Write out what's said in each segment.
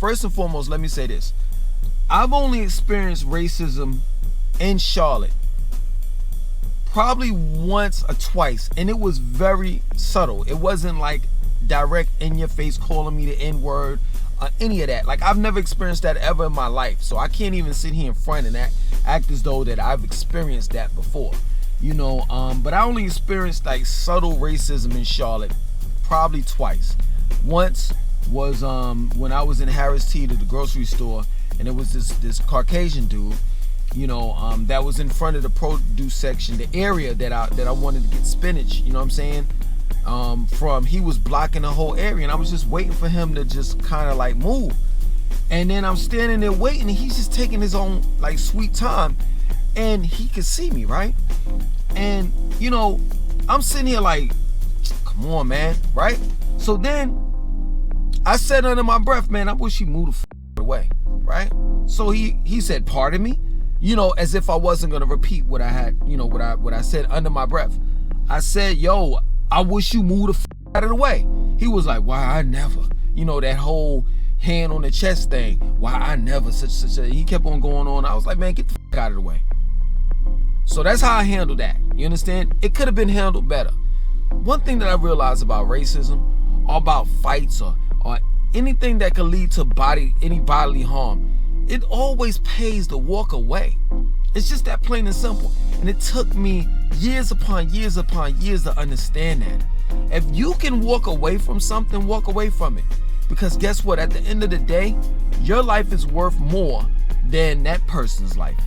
first and foremost, let me say this. I've only experienced racism in Charlotte probably once or twice, and it was very subtle. It wasn't like direct in your face calling me the N-word or any of that. Like, I've never experienced that ever in my life, so I can't even sit here in front and act as though that I've experienced that before, you know. But I only experienced like subtle racism in Charlotte probably twice. Once was when I was in Harris Teeter, the grocery store, and it was this Caucasian dude, you know, that was in front of the produce section, the area that I wanted to get spinach, you know what I'm saying, from. He was blocking the whole area, and I was just waiting for him to just kind of like move. And then I'm standing there waiting, and he's just taking his own like sweet time, and he could see me, right? And you know, I'm sitting here like, come on, man, right? So then I said under my breath, man, I wish he moved the away, right? So he said, pardon me, you know, as if I wasn't gonna repeat what I had, you know, what I said under my breath. I said, yo, I wish you moved the out of the way. He was like, why I never, you know, that whole hand on the chest thing. Why I never such a. He kept on going on. I was like, man, get the out of the way. So that's how I handled that. You understand? It could have been handled better. One thing that I realized about racism, or about fights, or anything that could lead to any bodily harm, it always pays to walk away. It's just that plain and simple. And it took me years upon years upon years to understand that. If you can walk away from something, walk away from it. Because guess what? At the end of the day, your life is worth more than that person's life.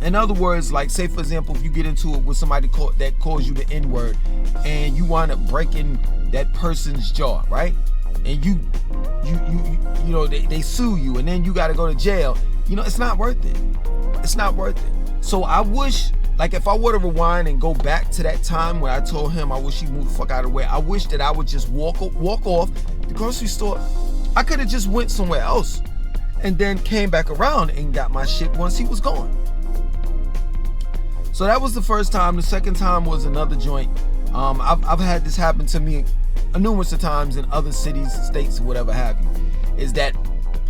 In other words, like, say for example, if you get into it with somebody that calls you the N-word, and you wind up breaking that person's jaw, right? And you know, they sue you, and then you got to go to jail. You know, it's not worth it. It's not worth it. So I wish, like, if I were to rewind and go back to that time when I told him I wish he moved the fuck out of the way, I wish that I would just walk off the grocery store. I could have just went somewhere else and then came back around and got my shit once he was gone. So that was the first time. The second time was another joint. I've had this happen to me numerous of times in other cities, states, whatever have you. Is that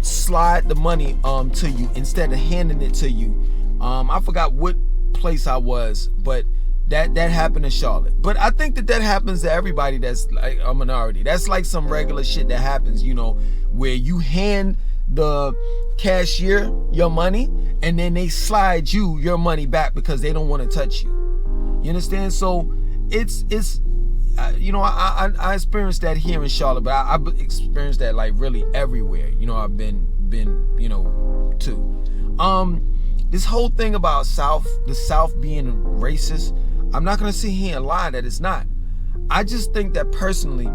slide the money to you instead of handing it to you. I forgot what place I was, but that happened in Charlotte. But I think that happens to everybody that's like a minority. That's like some regular shit that happens, you know, where you hand the cashier your money and then they slide you your money back because they don't want to touch you. You understand? So it's you know, I experienced that here in Charlotte, but I experienced that like really everywhere. You know, I've been you know, too. This whole thing about the South being racist, I'm not gonna sit here and lie that it's not. I just think that personally,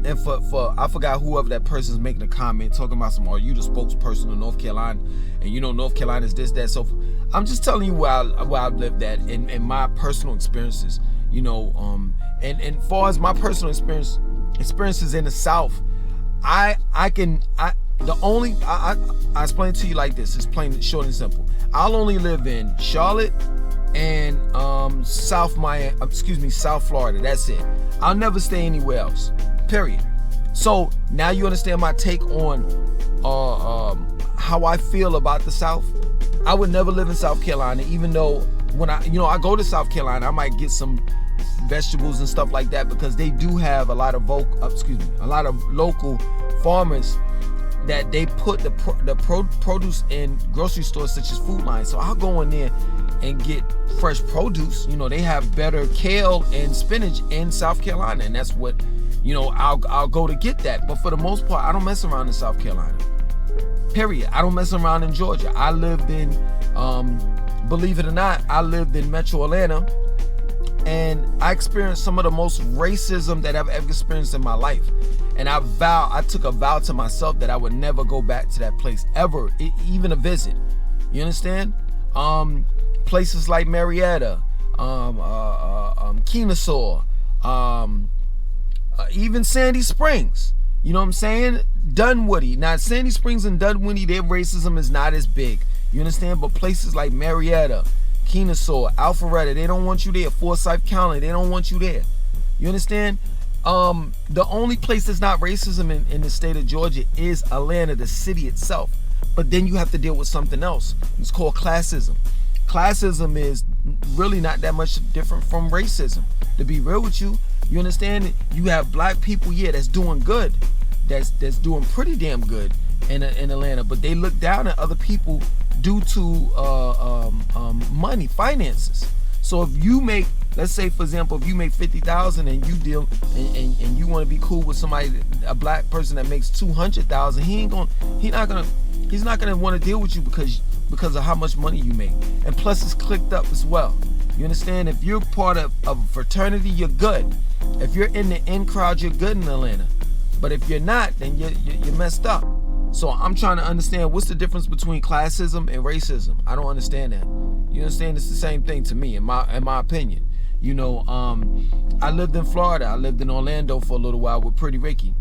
and for I forgot whoever that person's making a comment talking about are you the spokesperson of North Carolina, and you know North Carolina is this, that, so I'm just telling you where I've lived at in my personal experiences, you know, and far as my personal experiences in the South, I explain to you like this. It's plain, short, and simple. I'll only live in Charlotte and South Florida. That's it. I'll never stay anywhere else. Period. So now you understand my take on how I feel about the South. I would never live in South Carolina, even though when I go to South Carolina, I might get some vegetables and stuff like that because they do have a lot of local farmers that they put the produce in grocery stores such as Food Lion. So I'll go in there and get fresh produce. You know, they have better kale and spinach in South Carolina, and that's what, you know, I'll go to get that. But for the most part, I don't mess around in South Carolina. Period. I don't mess around in Georgia. I lived in, believe it or not, I lived in Metro Atlanta, and I experienced some of the most racism that I've ever experienced in my life. And I took a vow to myself that I would never go back to that place ever, even a visit. You understand? Places like Marietta, Kennesaw, even Sandy Springs. You know what I'm saying? Dunwoody. Now, Sandy Springs and Dunwoody, their racism is not as big. You understand? But places like Marietta, Kennesaw, Alpharetta, they don't want you there. Forsyth County, they don't want you there. You understand? The only place that's not racism in the state of Georgia is Atlanta, the city itself. But then you have to deal with something else. It's called classism. Classism is really not that much different from racism. To be real with you, you understand? You have black people, yeah, that's doing good, that's doing pretty damn good in Atlanta, but they look down at other people due to money, finances. So if you make, let's say for example, if you make 50,000 and you deal and you want to be cool with somebody, a black person that makes 200,000, he's not gonna want to deal with you because of how much money you make. And plus it's clicked up as well. You understand? If you're part of a fraternity, you're good. If you're in the in crowd, you're good in Atlanta. But if you're not, then you're messed up. So I'm trying to understand what's the difference between classism and racism. I don't understand that. You understand? It's the same thing to me, in my opinion. You know, I lived in Florida. I lived in Orlando for a little while with Pretty Ricky.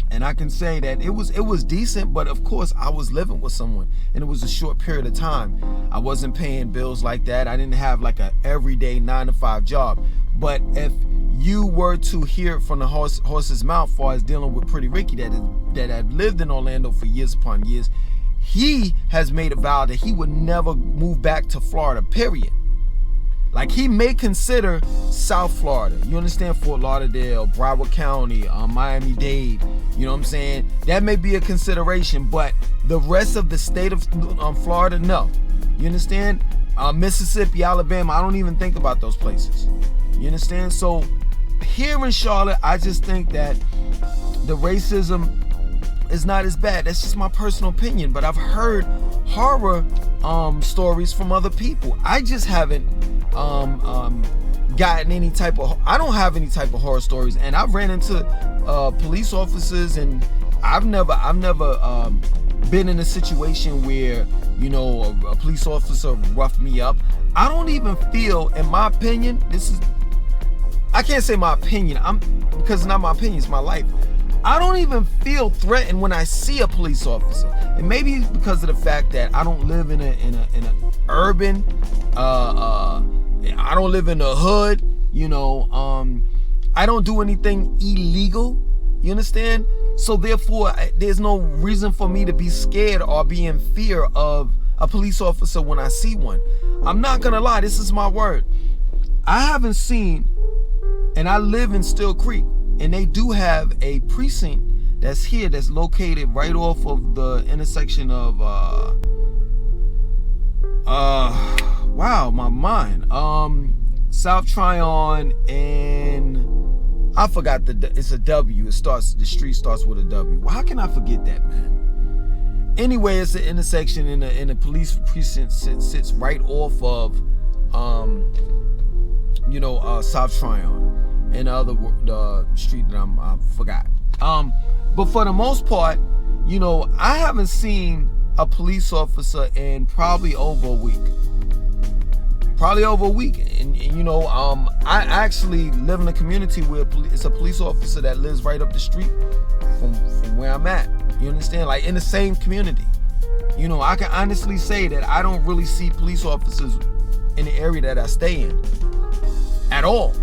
And I can say that it was decent, but of course I was living with someone, and it was a short period of time. I wasn't paying bills like that. I didn't have like a everyday 9-to-5 job. But if you were to hear it from the horse's mouth, as far as dealing with Pretty Ricky, that had lived in Orlando for years upon years, he has made a vow that he would never move back to Florida, period. Like, he may consider South Florida, you understand, Fort Lauderdale, Broward County, Miami-Dade, you know what I'm saying? That may be a consideration, but the rest of the state of Florida, no. You understand? Mississippi, Alabama, I don't even think about those places. You understand? So here in Charlotte, I just think that the racism is not as bad. That's just my personal opinion, but I've heard horror stories from other people. I just haven't gotten any type of, I don't have any type of horror stories, and I've ran into police officers, and I've never been in a situation where, you know, a police officer roughed me up. I don't even feel, in my opinion, I can't say my opinion, because it's not my opinion, it's my life. I don't even feel threatened when I see a police officer. And maybe it's because of the fact that I don't live in a urban, I don't live in the hood, you know, I don't do anything illegal, you understand? So therefore, there's no reason for me to be scared or be in fear of a police officer when I see one. I'm not gonna lie, this is my word. I haven't seen, and I live in Still Creek, and they do have a precinct that's here, that's located right off of the intersection of wow, my mind, South Tryon and I forgot it's a W. The street starts with a W. Well, how can I forget that, man? Anyway, it's an intersection, in the police precinct sits right off of South Tryon. And the street that I forgot. But for the most part, you know, I haven't seen a police officer in probably over a week. And you know, I actually live in a community where it's a police officer that lives right up the street from where I'm at. You understand? Like, in the same community. You know, I can honestly say that I don't really see police officers in the area that I stay in at all.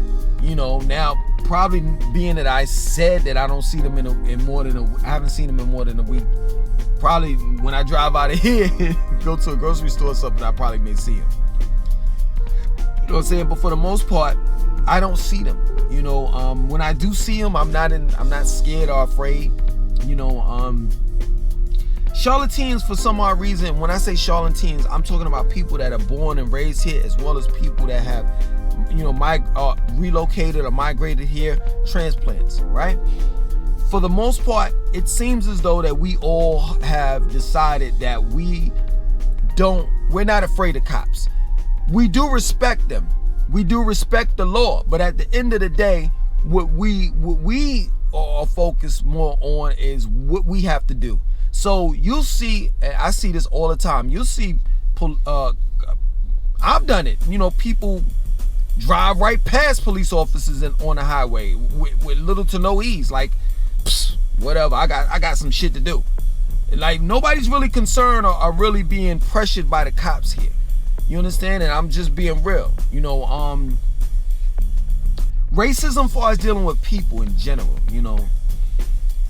You know, now probably being that I said that I don't see them I haven't seen them in more than a week. Probably when I drive out of here, go to a grocery store or something, I probably may see them. You know what I'm saying? But for the most part, I don't see them. You know, when I do see them, I'm not scared or afraid. You know, Charlotteans, for some odd reason, when I say Charlotteans, I'm talking about people that are born and raised here, as well as people that have, you know, relocated or migrated here, transplants, right? For the most part, it seems as though that we all have decided that we're not afraid of cops. We do respect them. We do respect the law. But at the end of the day, what we are focused more on is what we have to do. So you'll see, and I see this all the time, you'll see, I've done it, you know, people drive right past police officers on the highway with little to no ease, like, whatever, I got some shit to do. Like, nobody's really concerned or really being pressured by the cops here. You understand? And I'm just being real. You know, racism far as dealing with people in general, you know.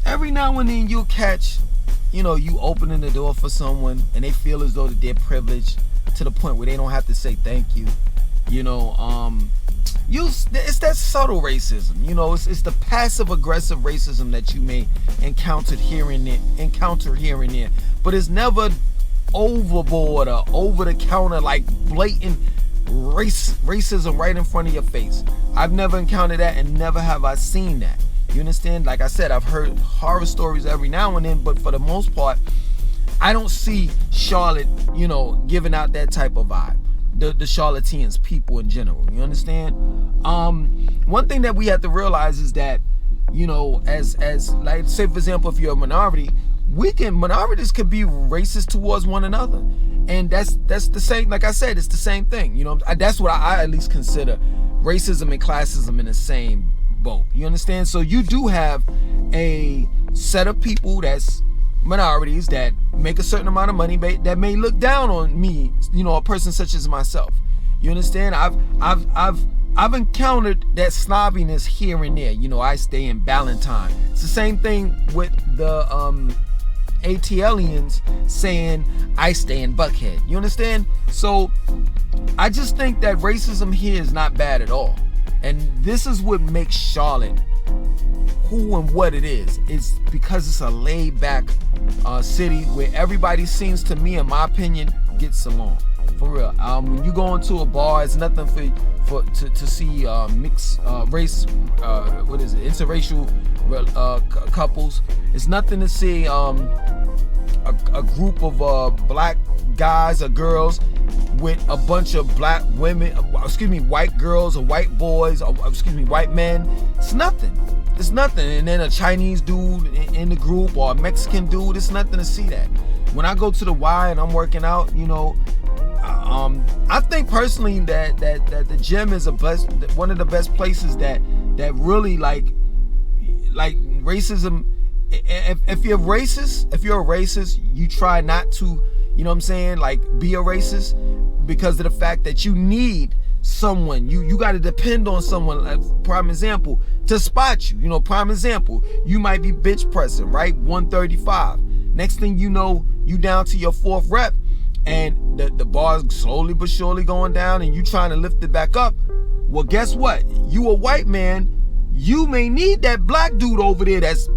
Every now and then you'll catch, you know, you opening the door for someone and they feel as though that they're privileged to the point where they don't have to say thank you. You know, it's that subtle racism. You know, it's the passive aggressive racism that you may encounter here and there, but it's never overboard or over the counter, like blatant racism right in front of your face. I've never encountered that, and never have I seen that. You understand? Like I said, I've heard horror stories every now and then, but for the most part, I don't see Charlotte, you know, giving out that type of vibe. The Charlotteans, people in general. You understand? One thing that we have to realize is that, you know, as like, say for example, if you're a minority, minorities could be racist towards one another, and that's the same. Like I said, it's the same thing. You know, that's what I at least consider racism and classism in the same boat. You understand? So you do have a set of people that's minorities that make a certain amount of money that may look down on me, you know, a person such as myself. You understand? I've encountered that snobbiness here and there. You know, I stay in Ballantyne. It's the same thing with the ATLians saying I stay in Buckhead. You understand? So I just think that racism here is not bad at all. And this is what makes Charlotte who and what it is. It's because it's a laid back city where everybody seems, to me, in my opinion, gets along. For real. When you go into a bar, it's nothing to see mixed race, interracial couples. It's nothing to see a group of black guys or girls with a bunch of black women, white girls or white boys, or white men. It's nothing. It's nothing. And then a Chinese dude in the group or a Mexican dude, it's nothing to see that. When I go to the Y and I'm working out, you know, I think personally that the gym is one of the best places that really like racism. If you're a racist, you try not to, you know what I'm saying, like be a racist, because of the fact that you need someone, you got to depend on someone, like, prime example, to spot you. You know, prime example, you might be bench pressing, right, 135. Next thing you know, you down to your fourth rep, and the bar's slowly but surely going down, and you trying to lift it back up. Well, guess what? You a white man, you may need that black dude over there that's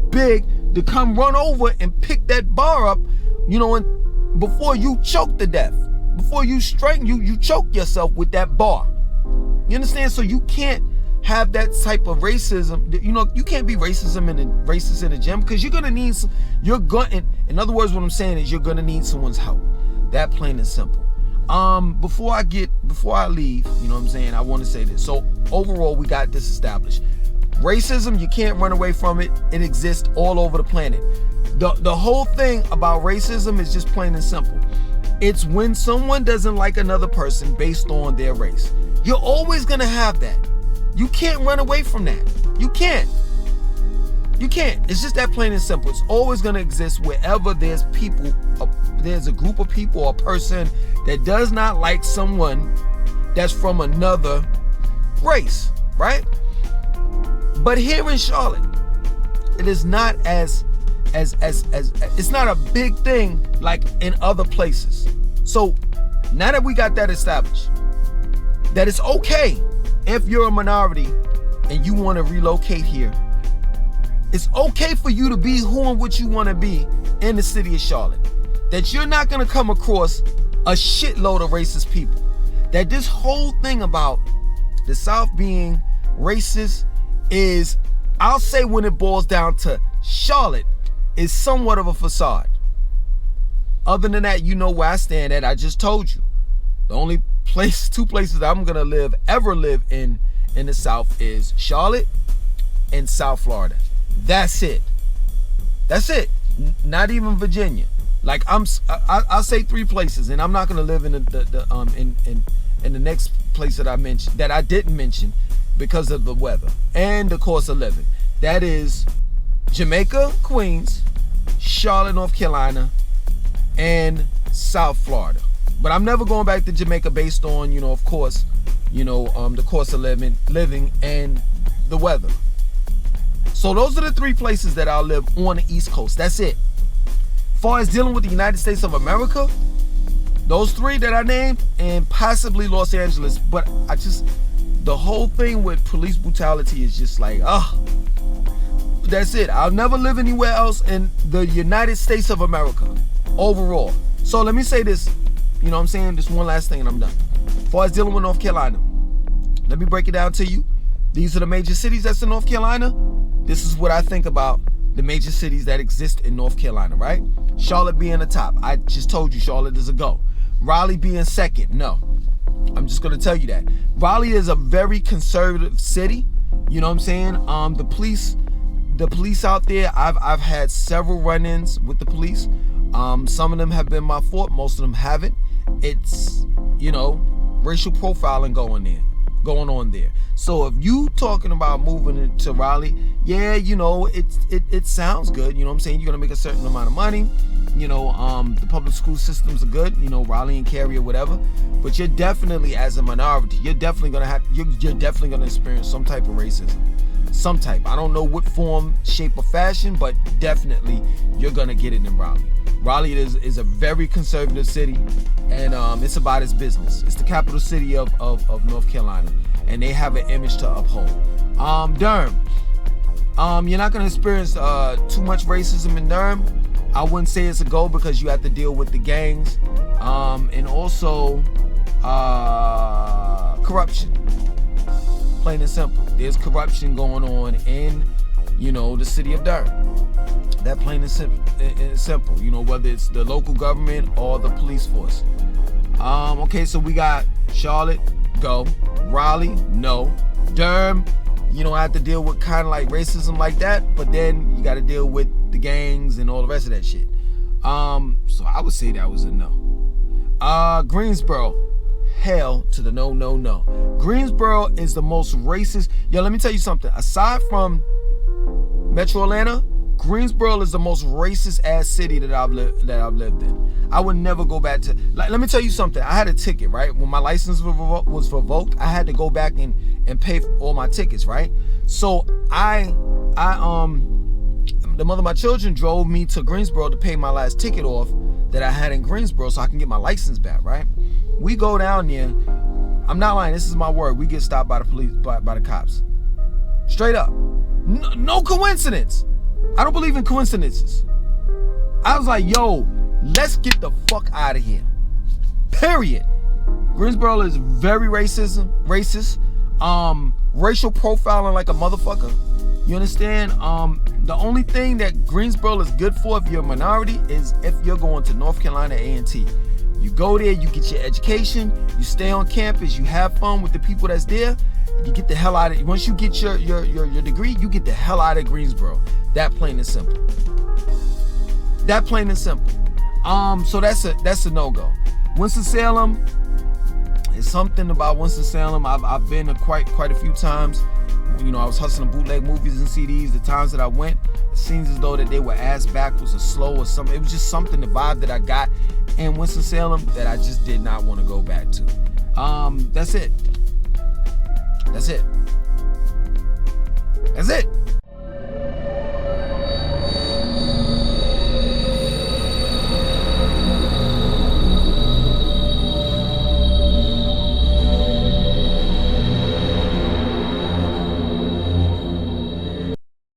big to come run over and pick that bar up, you know, and before you choke to death, before you straighten, you choke yourself with that bar. You understand? So you can't have that type of racism. You know, you can't be racist in the gym, because you're gonna need in other words, what I'm saying is you're gonna need someone's help. That plain and simple. Before I leave, you know what I'm saying, I want to say this. So overall, we got this established. Racism, you can't run away from it. It exists all over the planet. The whole thing about racism is just plain and simple. It's when someone doesn't like another person based on their race. You're always gonna have that. You can't run away from that. You can't. It's just that plain and simple. It's always gonna exist wherever there's a group of people or a person that does not like someone that's from another race, right? But here in Charlotte, it is not as it's not a big thing like in other places. So now that we got that established, that it's okay if you're a minority and you want to relocate here. It's okay for you to be who and what you want to be in the city of Charlotte. That you're not going to come across a shitload of racist people. That this whole thing about the South being racist is, I'll say when it boils down to Charlotte, is somewhat of a facade. Other than that, you know where I stand at. I just told you. The only two places I'm going to ever live in the South is Charlotte and South Florida. That's it. Not even Virginia. Like I'll say 3 places, and I'm not gonna live in the next place that I didn't mention because of the weather and the cost of living. That is Jamaica, Queens, Charlotte, North Carolina, and South Florida. But I'm never going back to Jamaica based on, of course, the cost of living, and the weather. So those are the 3 places that I'll live on the East Coast. That's it. As far as dealing with the United States of America, those 3 that I named, and possibly Los Angeles. But the whole thing with police brutality is just like, that's it. I'll never live anywhere else in the United States of America overall. So let me say this, you know what I'm saying? Just one last thing and I'm done. As far as dealing with North Carolina, let me break it down to you. These are the major cities that's in North Carolina. This is what I think about the major cities that exist in North Carolina, right? Charlotte being the top. I just told you Charlotte is a go. Raleigh being second. No. I'm just going to tell you that. Raleigh is a very conservative city. You know what I'm saying? The police out there, I've had several run-ins with the police. Some of them have been my fault. Most of them haven't. It's, racial profiling going on there. So if you talking about moving into Raleigh, yeah, it sounds good. You know what I'm saying? You're going to make a certain amount of money. The public school systems are good, Raleigh and Cary or whatever. But you're definitely, as a minority, you're definitely going to experience some type of racism. Some type. I don't know what form, shape, or fashion, but definitely you're going to get it in Raleigh. Raleigh is a very conservative city, and it's about its business. It's the capital city of North Carolina, and they have an image to uphold. Durham. You're not going to experience too much racism in Durham. I wouldn't say it's a go because you have to deal with the gangs, and also corruption. Plain and simple. There's corruption going on in, the city of Durham. That plain and simple. Whether it's the local government or the police force. Okay, so we got Charlotte, go. Raleigh, no. Durham, you don't have to deal with kind of like racism like that, but then you got to deal with the gangs and all the rest of that shit. So I would say that was a no. Greensboro, hell to the no. Greensboro is the most racist. Yo, let me tell you something. Aside from Metro Atlanta, Greensboro is the most racist ass city that I've lived in. I would never go back to. Let me tell you something. I had a ticket, right? When my license was revoked, I had to go back and pay for all my tickets, right? So the mother of my children drove me to Greensboro to pay my last ticket off that I had in Greensboro so I can get my license back, right? We go down there. I'm not lying. This is my word. We get stopped by the police, by the cops. Straight up. No coincidence. I don't believe in coincidences. I was like, yo, let's get the fuck out of here. Period. Greensboro is very racist. Racial profiling like a motherfucker. You understand? The only thing that Greensboro is good for if you're a minority is if you're going to North Carolina A&T. You go there, you get your education, you stay on campus, you have fun with the people that's there, you get the hell out of it. Once you get your degree, you get the hell out of Greensboro. That plain and simple. That plain and simple. So that's a no-go. Winston-Salem, it's something about Winston-Salem. I've been to quite a few times. I was hustling bootleg movies and CDs. The times that I went, it seems as though that they were ass backwards or slow or something. It was just something, the vibe that I got in Winston-Salem that I just did not want to go back to. That's it. That's it.